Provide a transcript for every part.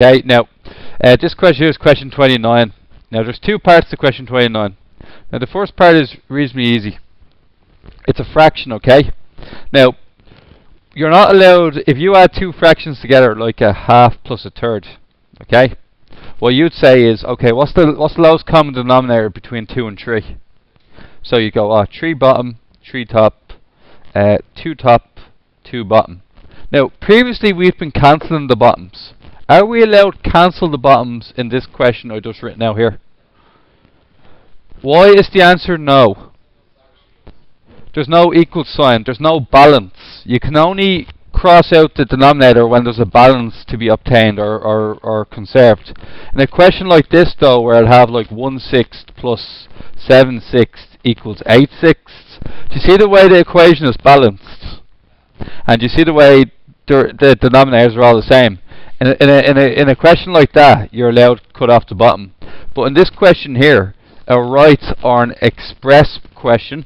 Okay, now this question here is question 29. Now there's two parts to question 29. Now the first part is reasonably easy. It's a fraction, okay? Now you're not allowed, if you add two fractions together like a half plus a third, okay? What you'd say is, okay, what's the lowest common denominator between 2 and 3? So you go, 3 bottom, 3 top, 2 top, 2 bottom. Now previously we've been cancelling the bottoms. Are we allowed to cancel the bottoms in this question I just written out here? Why is the answer no? There's no equal sign. There's no balance. You can only cross out the denominator when there's a balance to be obtained or conserved. In a question like this though, where I'll have like 1/6 plus 7/6 equals 8/6, do you see the way the equation is balanced? And you see the way the denominators are all the same? In a question like that, you're allowed to cut off the bottom. But in this question here, a right or an express question,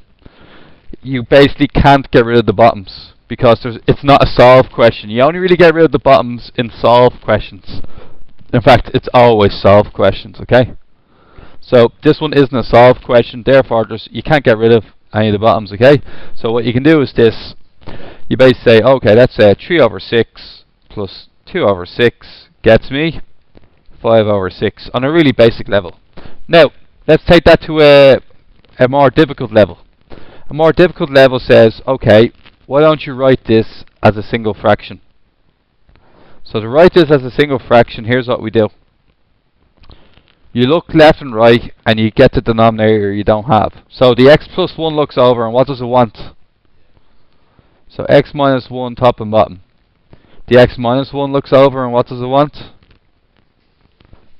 you basically can't get rid of the bottoms because it's not a solve question. You only really get rid of the bottoms in solve questions. In fact, it's always solve questions, okay? So this one isn't a solve question, therefore you can't get rid of any of the bottoms, okay? So what you can do is this. You basically say, okay, let's say 3/6 plus 2/6 gets me 5/6 on a really basic level. Now, let's take that to a more difficult level. A more difficult level says, okay, why don't you write this as a single fraction? So to write this as a single fraction, here's what we do. You look left and right and you get the denominator you don't have. So the x plus 1 looks over and what does it want? So x minus 1 top and bottom. The x minus 1 looks over and what does it want?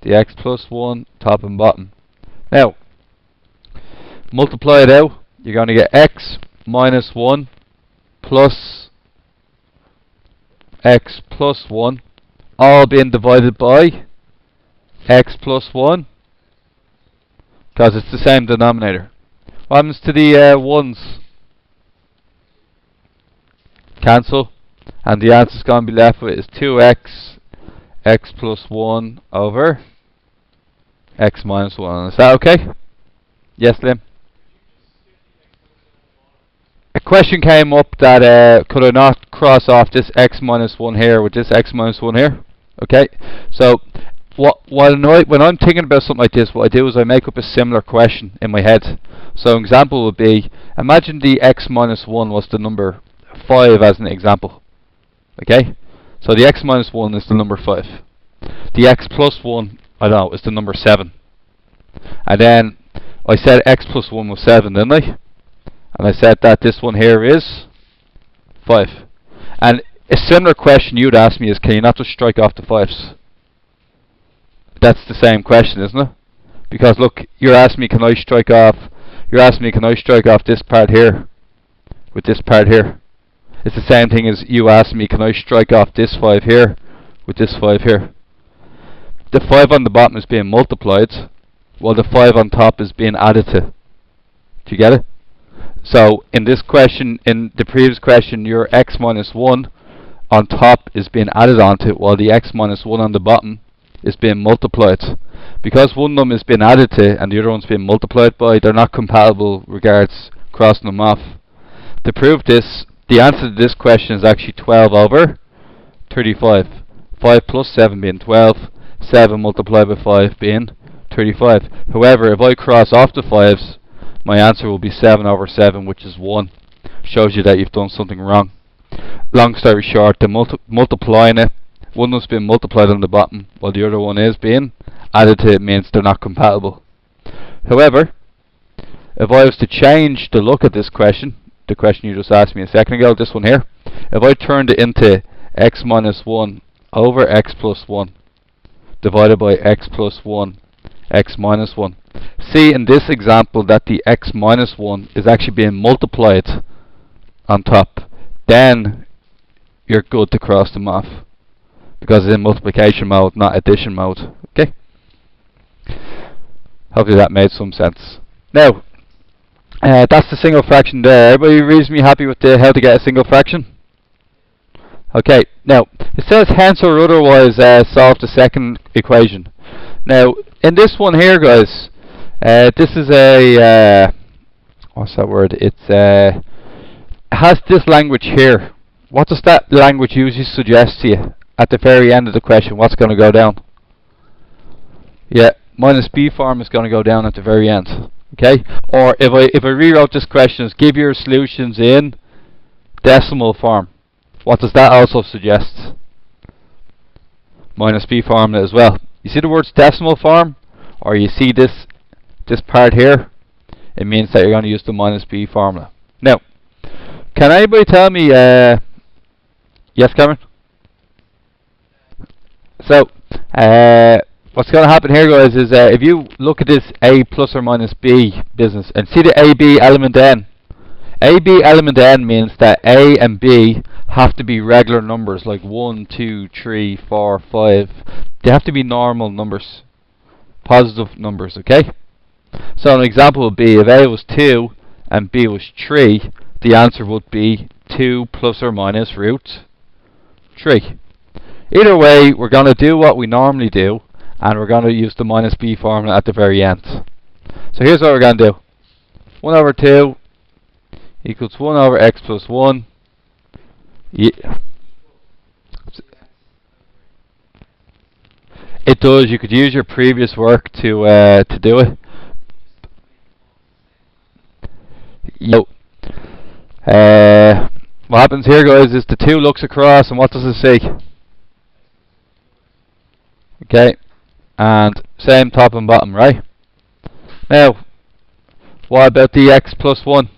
The x plus 1 top and bottom. Now, multiply it out. You're going to get x minus 1 plus x plus 1 all being divided by x plus 1 because it's the same denominator. What happens to the 1's? Cancel. And the answer is going to be left with is 2x x plus 1 over x minus 1. Is that okay? Yes, Liam? A question came up that could I not cross off this x minus 1 here with this x minus 1 here? Okay, so when I'm thinking about something like this, what I do is I make up a similar question in my head. So an example would be, imagine the x minus 1 was the number 5 as an example. Okay, so the x minus 1 is the number 5. The x plus 1, I don't know, is the number 7. And then I said x plus 1 was 7, didn't I? And I said that this one here is 5. And a similar question you'd ask me is, can you not just strike off the 5's? That's the same question, isn't it? Because look, you're asking me can I strike off this part here with this part here. It's the same thing as you asking me, can I strike off this 5 here with this 5 here? The 5 on the bottom is being multiplied, while the 5 on top is being added to. Do you get it? So in this question, in the previous question, your x minus 1 on top is being added onto it, while the x minus 1 on the bottom is being multiplied. Because one of them is being added to and the other one's being multiplied by, they're not compatible regards crossing them off. To prove this, the answer to this question is actually 12 over 35. 5 plus 7 being 12, 7 multiplied by 5 being 35. However, if I cross off the 5's, my answer will be 7 over 7, which is 1. Shows you that you've done something wrong. Long story short, the multiplying it, one has been multiplied on the bottom, while the other one is being added to it, means they're not compatible. However, if I was to change the look at this question, the question you just asked me a second ago, this one here, if I turned it into x minus 1 over x plus 1 divided by x plus 1, x minus 1. See in this example that the x minus 1 is actually being multiplied on top. Then you're good to cross them off because it's in multiplication mode, not addition mode. Okay? Hopefully that made some sense. Now, that's the single fraction there. Everybody reasonably happy with how to get a single fraction? Okay. Now, it says hence or otherwise solve the second equation. Now, in this one here, guys, this is a, what's that word? It has this language here. What does that language usually suggest to you at the very end of the question? What's going to go down? Yeah, minus b form is going to go down at the very end. Okay? Or if I rewrote this question as give your solutions in decimal form, what does that also suggest? Minus b formula as well. You see the words decimal form, or you see this part here? It means that you're going to use the minus b formula. Now, can anybody tell me? Yes, Cameron. So, what's going to happen here, guys, is if you look at this a plus or minus b business and see the ab element n. AB element n means that a and b have to be regular numbers like 1, 2, 3, 4, 5. They have to be normal numbers, positive numbers, okay? So an example would be if a was 2 and b was 3, the answer would be 2 plus or minus root 3. Either way, we're going to do what we normally do, and we're going to use the minus b formula at the very end. So here's what we're going to do. 1 over 2 equals 1 over x plus 1. Yeah. It does. You could use your previous work to do it. Yo. What happens here, guys, is the 2 looks across, and what does it say? Okay. And same top and bottom, right? Now, what about the x plus 1?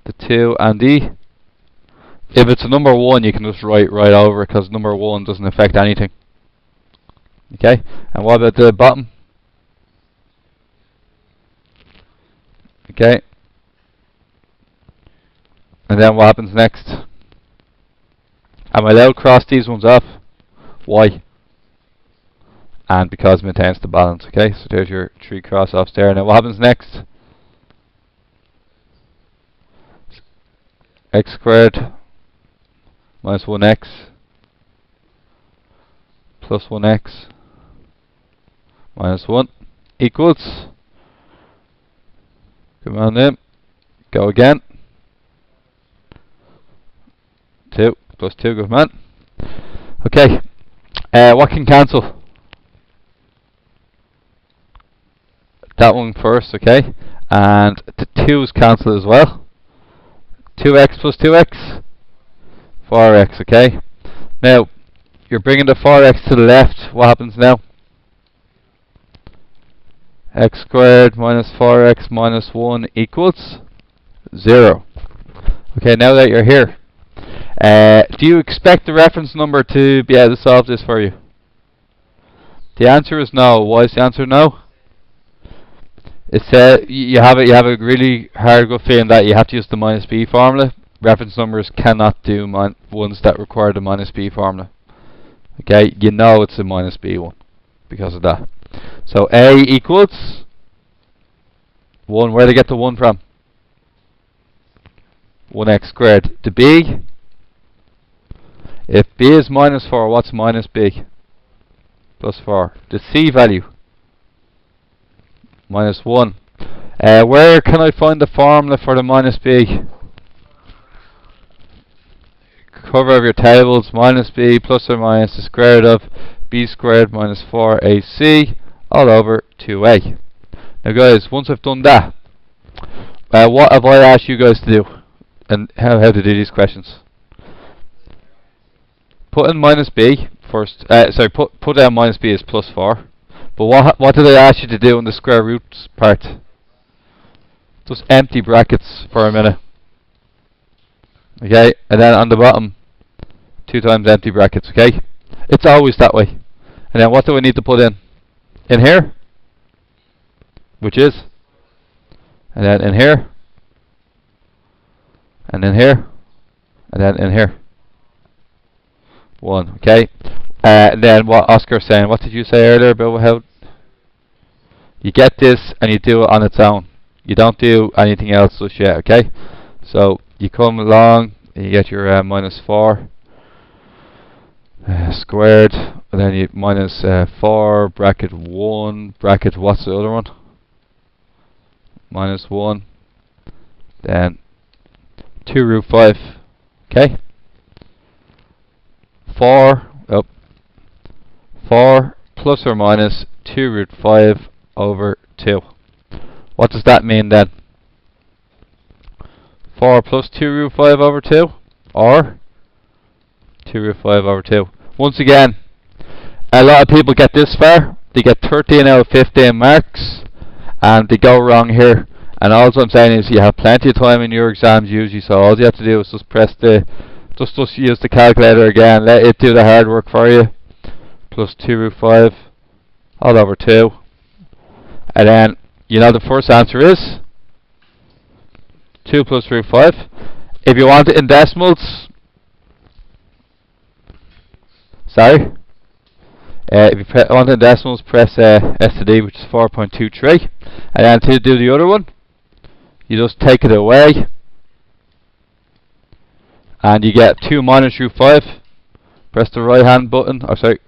The 2 and the, if it's a number 1, you can just write right over it because number 1 doesn't affect anything. Okay, and what about the bottom? Okay, and then what happens next? Am I allowed to cross these ones off? Why? And because it maintains the balance. Okay, so there's your 3 cross offs there. Now what happens next? X squared minus 1x plus 1x minus 1 equals, come on in, go again, 2 plus 2, good man. Okay, what can cancel? That one first, okay, and the 2's cancel as well. 2x plus 2x, 4x, okay? Now, you're bringing the 4x to the left. What happens now? X squared minus 4x minus 1 equals 0. Okay, now that you're here, do you expect the reference number to be able to solve this for you? The answer is no. Why is the answer no? It's you have a really hard gut feeling that you have to use the minus b formula. Reference numbers cannot do ones that require the minus b formula. Okay, you know it's a minus b one because of that. So a equals 1. Where do they get the 1 from? 1x squared. The b, if b is minus 4, what's minus b? Plus 4. The c value, minus 1. Where can I find the formula for the minus b? Cover of your tables, minus b plus or minus the square root of b squared minus 4ac all over 2a. Now guys, once I've done that, what have I asked you guys to do? And how to do these questions? Put in minus b first, put down minus b as plus 4. But what did I ask you to do in the square roots part? Just empty brackets for a minute. Okay, and then on the bottom, 2 times empty brackets, okay? It's always that way. And then what do we need to put in? In here? Which is? And then in here? And in here? And then in here? 1, okay? And then what Oscar's saying, what did you say earlier about how you get this and you do it on its own? You don't do anything else just yet, okay? So you come along, you get your minus 4 squared, and then you minus 4 bracket 1 bracket, what's the other one? Minus 1, then 2 root 5. Okay? 4 plus or minus 2 root 5 over 2. What does that mean then? 4 plus 2 root 5 over 2, or 2 root 5 over 2. Once again, a lot of people get this far. They get 13 out of 15 marks, and they go wrong here. And all I'm saying is you have plenty of time in your exams usually, so all you have to do is just press just use the calculator again. Let it do the hard work for you. Plus 2 root 5 all over 2. And then, you know the first answer is 2 plus root 5. If you want it in decimals, sorry, if you want it in decimals, press S to D, which is 4.23. And then to do the other one, you just take it away, and you get 2 minus root 5. Press the right hand button, or sorry,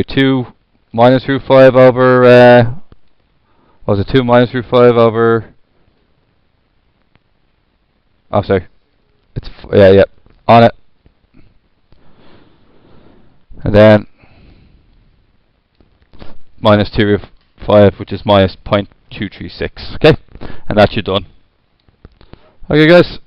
2 minus root 5 over, what was it, 2 minus root 5 over, oh sorry, it's, yeah, on it. And then minus 2 root 5, which is minus 0.236, okay? And that's you done. Okay guys.